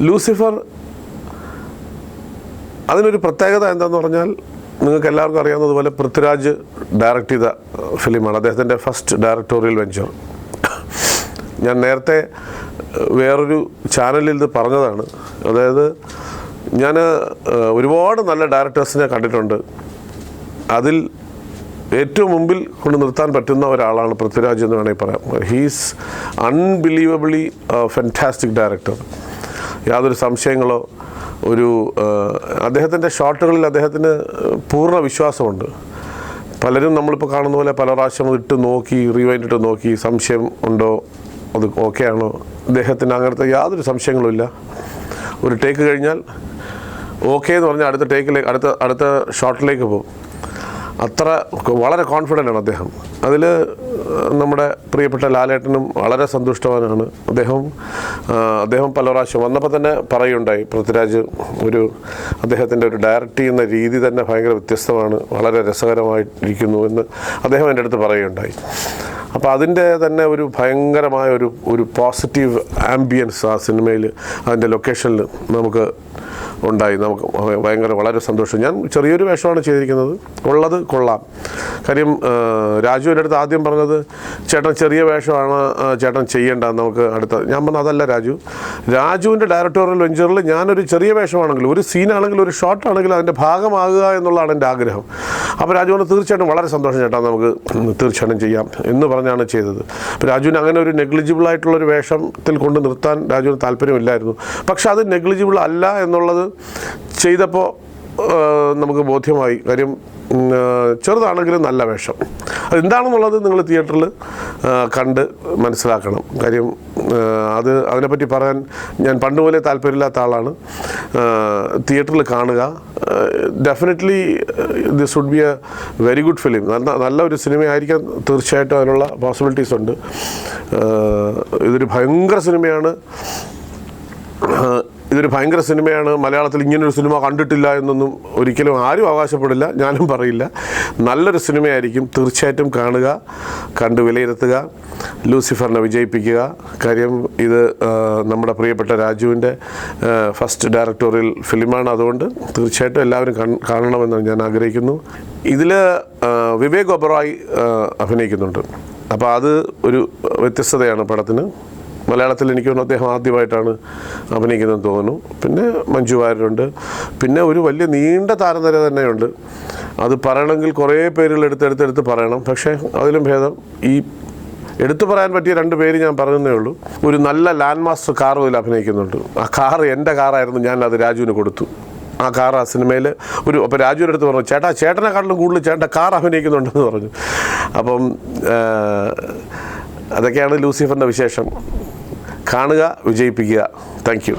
Lucifer അതിനൊരു പ്രത്യേകത എന്താണെന്ന് പറഞ്ഞാൽ നിങ്ങൾക്ക് എല്ലാവർക്കും അറിയാവുന്നതുപോലെ പൃഥ്വിരാജ് ഡയറക്റ്റ് ചെയ്ത ഫിലിമാണ്. അദ്ദേഹത്തിൻ്റെ ഫസ്റ്റ് ഡയറക്ടോറിയൽ വെഞ്ചർ. ഞാൻ നേരത്തെ വേറൊരു ചാനലിൽ ഇത് പറഞ്ഞതാണ്. അതായത് ഞാൻ ഒരുപാട് നല്ല ഡയറക്ടേഴ്സിനെ കണ്ടിട്ടുണ്ട്. അതിൽ ഏറ്റവും മുമ്പിൽ കൊണ്ട് നിർത്താൻ പറ്റുന്ന ഒരാളാണ് പൃഥ്വിരാജ് എന്ന് വേണമെങ്കിൽ പറയാം. He's unbelievably fantastic director. യാതൊരു സംശയങ്ങളോ അദ്ദേഹത്തിൻ്റെ ഷോട്ടുകളിൽ അദ്ദേഹത്തിന് പൂർണ്ണ വിശ്വാസമുണ്ട്. പലരും നമ്മളിപ്പോൾ കാണുന്ന പോലെ പല പ്രാവശ്യം ഇട്ട് നോക്കി റീവൈൻഡിട്ട് നോക്കി സംശയം ഉണ്ടോ, അത് ഓക്കെ ആണോ. അദ്ദേഹത്തിന് അങ്ങനത്തെ യാതൊരു സംശയങ്ങളുമില്ല. ഒരു ടേക്ക് കഴിഞ്ഞാൽ ഓക്കെ എന്ന് പറഞ്ഞാൽ അടുത്ത ടേക്കിലേക്ക് അടുത്ത ഷോട്ടിലേക്ക് പോകും. അത്ര വളരെ കോൺഫിഡൻ്റ് ആണ് അദ്ദേഹം. അതിൽ നമ്മുടെ പ്രിയപ്പെട്ട ലാലേട്ടനും വളരെ സന്തുഷ്ടവാനാണ്. അദ്ദേഹം പല പ്രാവശ്യം വന്നപ്പോൾ തന്നെ പറയുണ്ടായി, പൃഥ്വിരാജ് അദ്ദേഹത്തിൻ്റെ ഒരു ഡയറക്റ്റ് ചെയ്യുന്ന രീതി തന്നെ ഭയങ്കര വ്യത്യസ്തമാണ്, വളരെ രസകരമായിരിക്കുന്നു എന്ന് അദ്ദേഹം എൻ്റെ അടുത്ത് പറയുകയുണ്ടായി. അപ്പോൾ അതിൻ്റെ തന്നെ ഒരു ഭയങ്കരമായ ഒരു പോസിറ്റീവ് ആംബിയൻസ് ആ സിനിമയിൽ അതിൻ്റെ ലൊക്കേഷനിൽ നമുക്ക് ഉണ്ടായി. നമുക്ക് വളരെ സന്തോഷം. ഞാൻ ചെറിയൊരു വേഷമാണ് ചെയ്തിരിക്കുന്നത്, ഉള്ളത് കൊള്ളാം. കാര്യം രാജു എൻ്റെ അടുത്ത് ആദ്യം പറഞ്ഞത് ചേട്ടൻ ചെറിയ വേഷമാണ് ചേട്ടൻ ചെയ്യേണ്ട, നമുക്ക് ഞാൻ പറഞ്ഞു അതല്ല രാജുവിൻ്റെ ഡയറക്ടോറിയൽ വെഞ്ചറിൽ ഞാനൊരു ചെറിയ വേഷമാണെങ്കിലും ഒരു സീനാണെങ്കിലും ഒരു ഷോട്ടാണെങ്കിലും അതിൻ്റെ ഭാഗമാകുക എന്നുള്ളതാണ് എൻ്റെ ആഗ്രഹം. അപ്പോൾ രാജു പറഞ്ഞു തീർച്ചയായിട്ടും വളരെ സന്തോഷം ചേട്ടാ, നമുക്ക് തീർച്ചയായിട്ടും ചെയ്യാം എന്ന് പറഞ്ഞാണ് ചെയ്തത്. അപ്പോൾ രാജുവിന് അങ്ങനെ ഒരു നെഗ്ലിജിബിൾ ആയിട്ടുള്ളൊരു വേഷത്തിൽ കൊണ്ട് നിർത്താൻ രാജുവിന് താല്പര്യമില്ലായിരുന്നു. പക്ഷെ അത് നെഗ്ലിജിബിൾ അല്ല എന്നുള്ളത് ചെയ്തപ്പോൾ നമുക്ക് ബോധ്യമായി. കാര്യം ചെറുതാണെങ്കിലും നല്ല വേഷം. അതെന്താണെന്നുള്ളത് നിങ്ങൾ തിയേറ്ററിൽ കണ്ട് മനസ്സിലാക്കണം. കാര്യം അതിനെപ്പറ്റി പറയാൻ ഞാൻ പണ്ടുപോലെ താല്പര്യമില്ലാത്ത ആളാണ്. തിയേറ്ററിൽ കാണുക. Definitely this would be a very good film. നല്ല ഒരു സിനിമയായിരിക്കാൻ തീർച്ചയായിട്ടും അതിനുള്ള പോസിബിലിറ്റീസ് ഉണ്ട്. ഇതൊരു ഭയങ്കര സിനിമയാണ്. മലയാളത്തിൽ ഇങ്ങനൊരു സിനിമ കണ്ടിട്ടില്ല എന്നൊന്നും ഒരിക്കലും ആരും അവകാശപ്പെടില്ല, ഞാനും പറയില്ല. നല്ലൊരു സിനിമയായിരിക്കും. തീർച്ചയായിട്ടും കാണുക, കണ്ട് വിലയിരുത്തുക, ലൂസിഫറിനെ വിജയിപ്പിക്കുക. കാര്യം ഇത് നമ്മുടെ പ്രിയപ്പെട്ട രാജുവിൻ്റെ ഫസ്റ്റ് ഡയറക്ടോറിയൽ ഫിലിമാണ്. അതുകൊണ്ട് തീർച്ചയായിട്ടും എല്ലാവരും കാണണമെന്ന് ഞാൻ ആഗ്രഹിക്കുന്നു. ഇതിൽ വിവേക് ഒബറോയ് അഭിനയിക്കുന്നുണ്ട്. അപ്പോൾ അത് ഒരു വ്യത്യസ്തതയാണ് പടത്തിന്. മലയാളത്തിൽ എനിക്ക് തോന്നുന്നു അദ്ദേഹം ആദ്യമായിട്ടാണ് അഭിനയിക്കുന്നതെന്ന് തോന്നുന്നു. പിന്നെ മഞ്ജു വാര്യരുണ്ട്. പിന്നെ ഒരു വലിയ നീണ്ട താരനിര തന്നെയുണ്ട്. അത് പറയണമെങ്കിൽ കുറേ പേരുകൾ എടുത്ത് പറയണം. പക്ഷേ അതിലും ഭേദം ഈ എടുത്തു പറയാൻ പറ്റിയ 2 പേര് ഞാൻ പറഞ്ഞതേ ഉള്ളൂ. ഒരു നല്ല ലാൻഡ് മാസ്റ്റർ കാർ ഇതിൽ അഭിനയിക്കുന്നുണ്ട്. ആ കാർ എൻ്റെ കാറായിരുന്നു, ഞാൻ അത് രാജുവിന് കൊടുത്തു. ആ കാർ ആ സിനിമയിൽ അപ്പോൾ രാജുവിൻ്റെ അടുത്ത് പറഞ്ഞു, ചേട്ടനെക്കാട്ടിലും കൂടുതൽ ചേട്ടൻ്റെ കാർ അഭിനയിക്കുന്നുണ്ടെന്ന് പറഞ്ഞു. അപ്പം അതൊക്കെയാണ് ലൂസിഫറിൻ്റെ വിശേഷം. കാണുക, വിജയിപ്പിക്കുക. Thank you.